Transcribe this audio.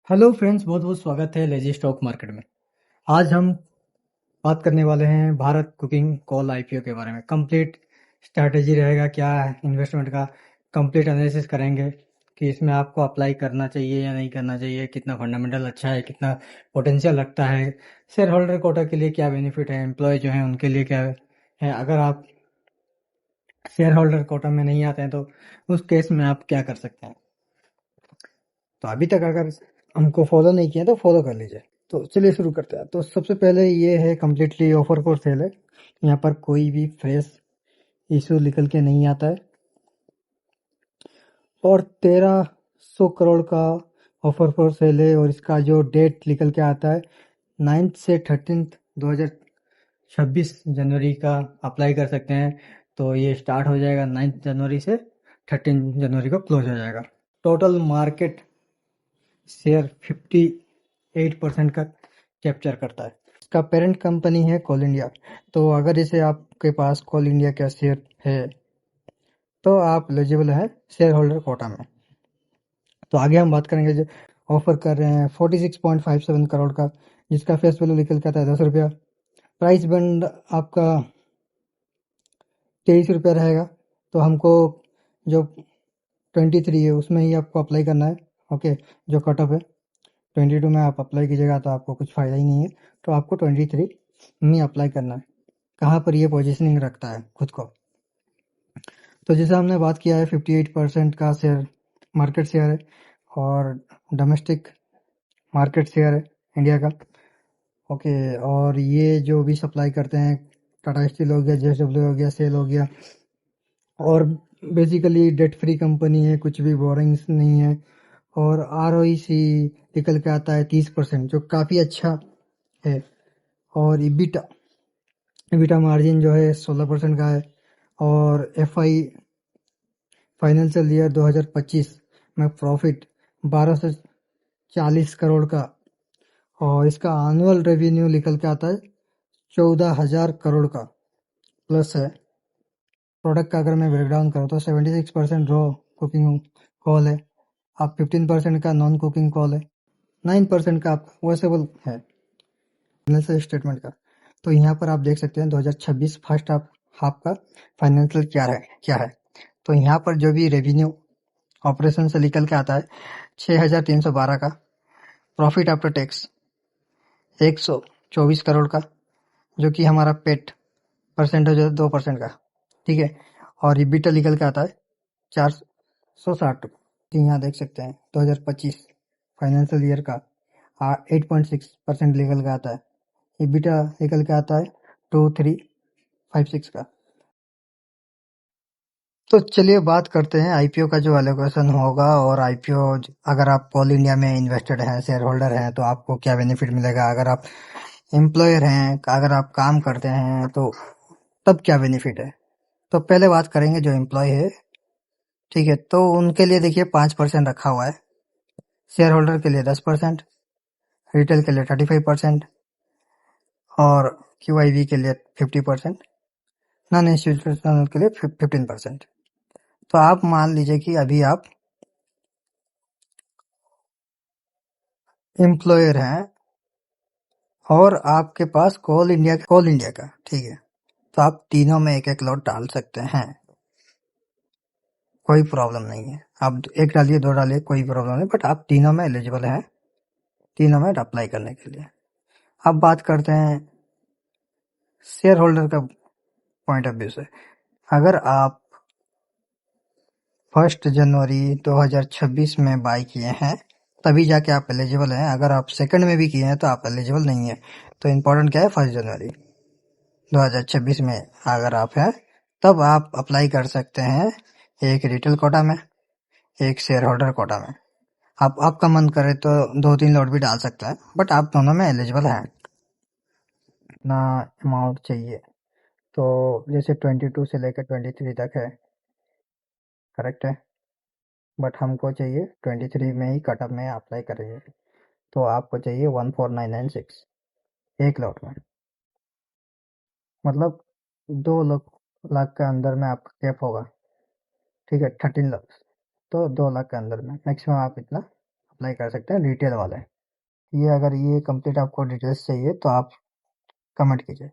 Hello friends, बहुत बहुत स्वागत है लेजी स्टॉक मार्केट में। आज हम बात करने वाले हैं भारत कुकिंग कोल आईपीओ के बारे में। कंप्लीट स्ट्रैटेजी रहेगा, क्या इन्वेस्टमेंट का कंप्लीट एनालिसिस करेंगे कि इसमें आपको अप्लाई करना चाहिए या नहीं करना चाहिए, कितना फंडामेंटल अच्छा है, कितना पोटेंशियल लगता है, शेयर होल्डर कोटा के लिए क्या बेनिफिट है, एम्प्लॉय जो है उनके लिए क्या है, अगर आप शेयर होल्डर कोटा में नहीं आते हैं तो उस केस में आप क्या कर सकते हैं। तो अभी तक अगर हमको फॉलो नहीं किया तो फॉलो कर लीजिए। तो चलिए शुरू करते हैं। तो सबसे पहले ये है कम्प्लीटली ऑफर फॉर सेल है। यहाँ पर कोई भी फ्रेश इशू निकल के नहीं आता है और 1300 करोड़ का ऑफर फॉर सेल है और इसका जो डेट निकल के आता है 9 से 13 2026 जनवरी का अप्लाई कर सकते हैं। तो ये स्टार्ट हो जाएगा 9 जनवरी से 13 जनवरी को क्लोज हो जाएगा। टोटल मार्केट शेयर 58% का कैप्चर करता है। इसका पेरेंट कंपनी है कोल इंडिया। तो अगर इसे आपके पास कोल इंडिया का शेयर है तो आप एलिजिबल है शेयर होल्डर कोटा में। तो आगे हम बात करेंगे जो ऑफर कर रहे हैं 46.57 करोड़ का, जिसका फेस वैल्यू निकल के आता है 10 रुपया। प्राइस बंड आपका 23 रुपया रहेगा। तो हमको जो 23 है उसमें ही आपको अप्लाई करना है। ओके, जो कट ऑफ है 22 में आप अप्लाई कीजिएगा तो आपको कुछ फ़ायदा ही नहीं है। तो आपको 23 में अप्लाई करना है। कहाँ पर ये पोजीशनिंग रखता है खुद को। तो जैसे हमने बात किया है 58% का शेयर मार्केट शेयर है और डोमेस्टिक मार्केट शेयर है इंडिया का। ओके, और ये जो भी सप्लाई करते हैं टाटा स्टील हो गया, जेएसडब्ल्यू हो गया, सेल हो गया, और बेसिकली डेट फ्री कंपनी है, कुछ भी बोरिंग्स नहीं है। और आरओईसी निकल के आता है 30%, जो काफ़ी अच्छा है। और इबिटा इबिटा मार्जिन जो है 16% का है। और एफआई फाइनेंशियल ईयर 2025 में प्रॉफिट 1240 करोड़ का, और इसका एनुअल रेवेन्यू निकल के आता है 14,000 करोड़ का प्लस है। प्रोडक्ट का अगर मैं ब्रेकडाउन करूँ तो 76% रॉ कुकिंग कॉल है, आप 15% का नॉन कुकिंग कॉल है, 9% का आपका वॉशेबल है फाइनेंशियल स्टेटमेंट का। तो यहाँ पर आप देख सकते हैं 2026 फर्स्ट हाफ का फाइनेंशियल क्या है। तो यहाँ पर जो भी रेवेन्यू ऑपरेशन से निकल के आता है 6,312 का, प्रॉफिट आफ्टर टैक्स 124 करोड़ का, जो कि हमारा पेट परसेंटेज है 2% का, ठीक है। और ईबिटा निकल के आता है 460। तो यहाँ देख सकते हैं 2025 फाइनेंशियल ईयर का 8.6% निकल के आता है। ईबिटा निकल के आता है 2356 का। तो चलिए बात करते हैं आईपीओ का जो एलोकेशन होगा। और आईपीओ अगर आप कोल इंडिया में इन्वेस्टेड हैं, शेयर होल्डर हैं, तो आपको क्या बेनिफिट मिलेगा। अगर आप एम्प्लॉयर हैं, अगर आप काम करते हैं तो तब क्या बेनिफिट है। तो पहले बात करेंगे जो एम्प्लॉय है, ठीक है। तो उनके लिए देखिए 5% रखा हुआ है, शेयर होल्डर के लिए 10%, रिटेल के लिए 35% और क्यूआईवी के लिए 50%, नॉन इंस्टीट्यूशनल के लिए 15%। तो आप मान लीजिए कि अभी आप एम्प्लॉयर हैं और आपके पास कोल इंडिया का, ठीक है। तो आप तीनों में एक एक लॉट डाल सकते हैं, कोई प्रॉब्लम नहीं है। आप एक डालिए, दो डालिए, कोई प्रॉब्लम नहीं, बट आप तीनों में एलिजिबल हैं, तीनों में अप्लाई करने के लिए। अब बात करते हैं शेयर होल्डर का पॉइंट ऑफ व्यू से। अगर आप 1 जनवरी 2026 में बाई किए हैं तभी जाके आप एलिजिबल हैं। अगर आप सेकंड में भी किए हैं तो आप एलिजिबल नहीं है। तो इम्पोर्टेंट क्या है, 1 जनवरी 2026 में अगर आप हैं तब आप अप्लाई कर सकते हैं, एक रिटेल कोटा में, एक शेयर होल्डर कोटा में। आप आपका मन करे तो 2-3 लॉट भी डाल सकते हैं, बट आप दोनों में एलिजिबल हैं। ना अमाउंट चाहिए तो जैसे 22 से लेकर 23 तक है, करेक्ट है, बट हमको चाहिए 23 में ही कटअप में अप्लाई करेंगे। तो आपको चाहिए 14,996 एक लॉट में, मतलब 2 लाख के अंदर में आपका कैप होगा, ठीक है। 13 लाख, तो 2 लाख के अंदर में मैक्सिमम आप इतना अप्लाई कर सकते हैं रिटेल वाले। ये अगर ये कंप्लीट आपको डिटेल्स चाहिए तो आप कमेंट कीजिए।